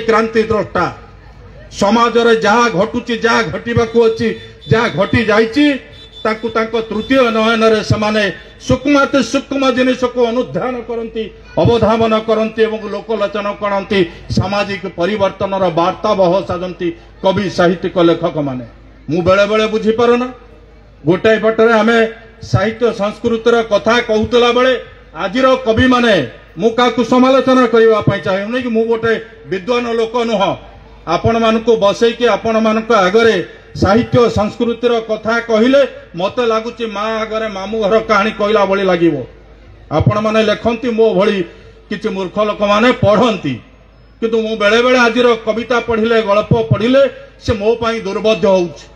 क्रांति द्रष्टा समाज रे जहा घटुची जहा घटिबाकू अछि जहा घटी जाइछि ताकू तांको तृतीय नयन रे समाने सूक्ष्माति सूक्ष्म जिनिस को अनुध्यान करंती अवधावन करंती एवं लोकलोचन करंती सामाजिक परिवर्तन रो वार्ता बह साजंती कवि साहित्यिक लेखक माने मु बेले बेले बुझी पारुना गोटाए पटरे आमे साहित्य संस्कृतिर कथा कहूतला बेले आजिर कवि माने मु काकू समालोचना करबा पई चाहे कि मु गोटे विद्वान लोक नुह आपण मानको बसैकी आपण मानको आगरे साहित्य संस्कृतिर कथा कहिले मते लागुची माँ आगरे मामू घर कहानी कहला भली लागिवो आपण माने लेखंती मो भली किछि मूर्ख लोक माने पढ़ंती किंतु मु बेले बेले आजिर कविता पढ़िले गल्प पढ़िले से मो पई दुर्बोध्य होउछ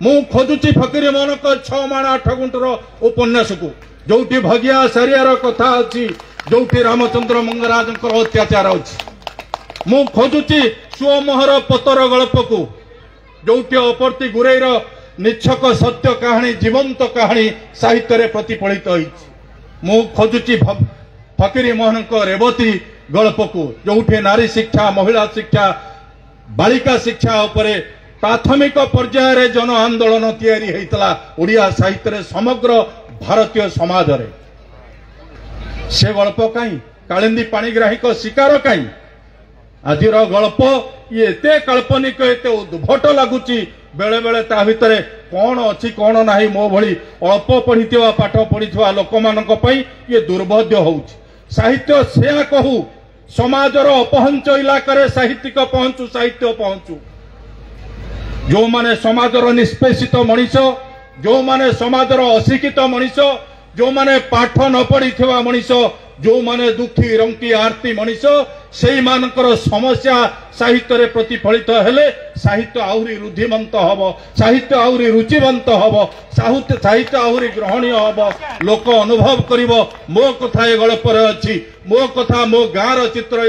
मु खोजुची फकीर मोहनक 6 माण 8 गुंटर उपन्यास को जोठी भगिया सरियार कथा अछि जोठी रामचंद्र मंगराजंकर अत्याचार अछि मु खोजुची सुमोहर पतर गल्प को जोठी अपर्ति गुरेर निच्छक सत्य कहानी जीवंत कहानी साहित्य रे प्रतिफलित होइछि मु खोजुची फकीर मोहनक रेवती गल्प को जोठी नारी शिक्षा महिला शिक्षा बालिका शिक्षा उपरे प्राथमिक पर्याय रे जन आंदोलन तैयारी हेतला ओडिया साहित्य रे समग्र भारतीय समाज रे से गल्प काई कालिंदी पाणिग्राहिक शिकार काई आजिर गल्प ये एते काल्पनिक एते उद्भट लागुची बेले बेले ता भितरे कौन अछि कौन नाही मो भली अल्प पढ़िथिवा पाठ पढ़िथिवा लोक मानक पई ये दुर्बोध्य होउची साहित्य सेया कहू समाजर अपहंच इलाका रे साहित्यिक पहुंचू साहित्य पहुंचू जो माने समाजर निष्पेषित मनीष जो माने समाजर अशिक्षित मनीष जो माने पाठ न पढ़िथिवा मनीष जो माने दुखी रंकी आरती मनीष सेई मानकर समस्या साहित्य रे प्रतिफलित हेले साहित्य आहुरी रुद्धिमंत हबो साहित्य आहुरी रुचिवंत हबो साहित्य आहुरी ग्रहणीय हबो लोक अनुभव करिवो मो कथा ए गल्प रे अछि मो कथा मो गार चित्र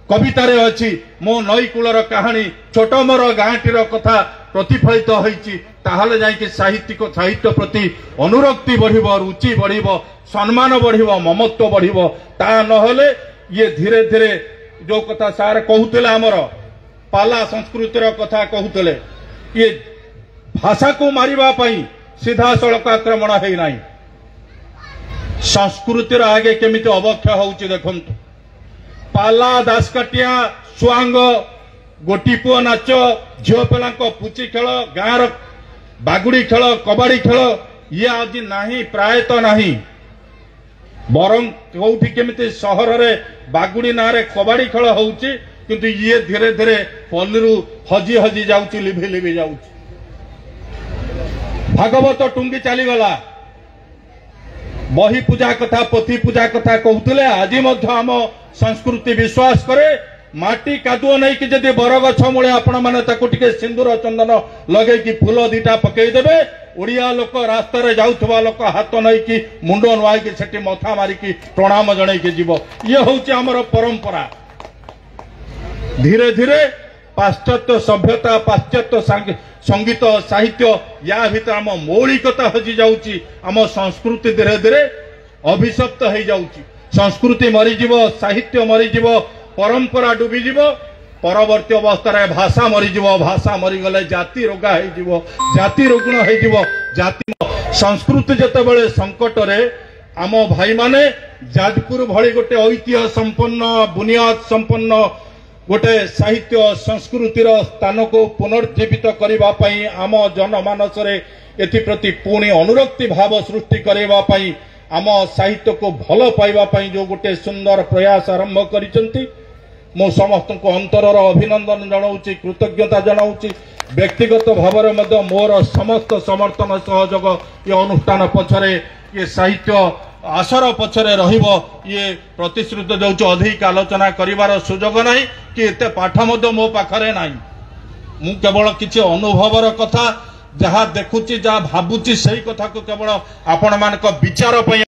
कविता रे अछि मो नई कूलर कहानी छोट मोर गाँटीर कथा प्रतिफलित होइछि ताहले जाई कि साहित्य प्रति अनुरक्ति बढ़िबो रुचि बढ़िबो सम्मान बढ़िबो ममत्व बढ़िबो ता नहले ये धीरे धीरे जो कथा सार कहूतले हमर पाला संस्कृतिर कथा कहूतले ये भाषा को मारिबा पई सीधा सड़क आक्रमण हेई नाही संस्कृतिर आगे केमिति अवक्षय होउछि देखंतु पाला दासकाटिया सुआंग गोटीपुआ नाच झियो पिलांक पुची खेल गाँर बागुड़ी खेल कबाड़ी खेल ये आज नाही प्रायतः नाही बरं कौटी केमिति सहर रे बागुड़ी ना रे कबाड़ी खेल होउची किंतु ये धीरे धीरे पल्लीरु हजी हजी जाउची लिभि लिभि जाउची भागवत टुंगी चली गला बही पूजा कथा पोथी पूजा कथा कहूतले आज मध्य आम संस्कृति विश्वास करे माटी कादुओ नहीं कि जदि बरगछ मूले आपण माने ताकू टिके सिंदूर चंदन लगे कि फूल दीटा पकई देबे ओडिया लोक रास्ता रे जाउथबा लोक हाथ नहीं कि मुंड नवाई कि सेठी मथा मारी कि प्रणाम जणै कि जीव ये होउची हमर परंपरा धीरे धीरे पाश्चात्य सभ्यता पाश्चात्य संगीत साहित्य या भीतर आम मौलिकता हजि जाउची आम संस्कृति धीरे धीरे अभिशप्त हो जाउची संस्कृति मरीजीव साहित्य मरीजीव परंपरा डूबीजीव परवर्ती अवस्था भाषा मरीजीव भाषा मरीगले जाति रोगा हो जाति रुग्ण हो जाति संस्कृति जितेबाला संकट रे आम भाई माने जाजपुर भली गोटे ऐतिह्य संपन्न बुनियाद संपन्न गोटे साहित्य संस्कृतिर स्थान को पुनर्जीवित करने आम जनमानस एप्रति पुणी अनुरक्ति भाव सृष्टि करने आम साहित्य को भल पाइबापी जो गोटे सुंदर प्रयास आरंभ करिसेंती मो समस्त को अंतरर अभिनंदन जनाऊँगी कृतज्ञता जनाऊँगी व्यक्तिगत भाव में मोर समस्त समर्थन सहयोग ये अनुष्ठान पछरे ये साहित्य आसर पछरे रहिबो ये प्रतिश्रुत जो अधिक आलोचना करिवार सुजोग नाही कि एते पाठ मध्य मो पाखरे नाही मु केवल किछि अनुभवर कथा जहाँ देखुची जहाँ भाबुची सही कथा को केवल आपण मानक विचार पई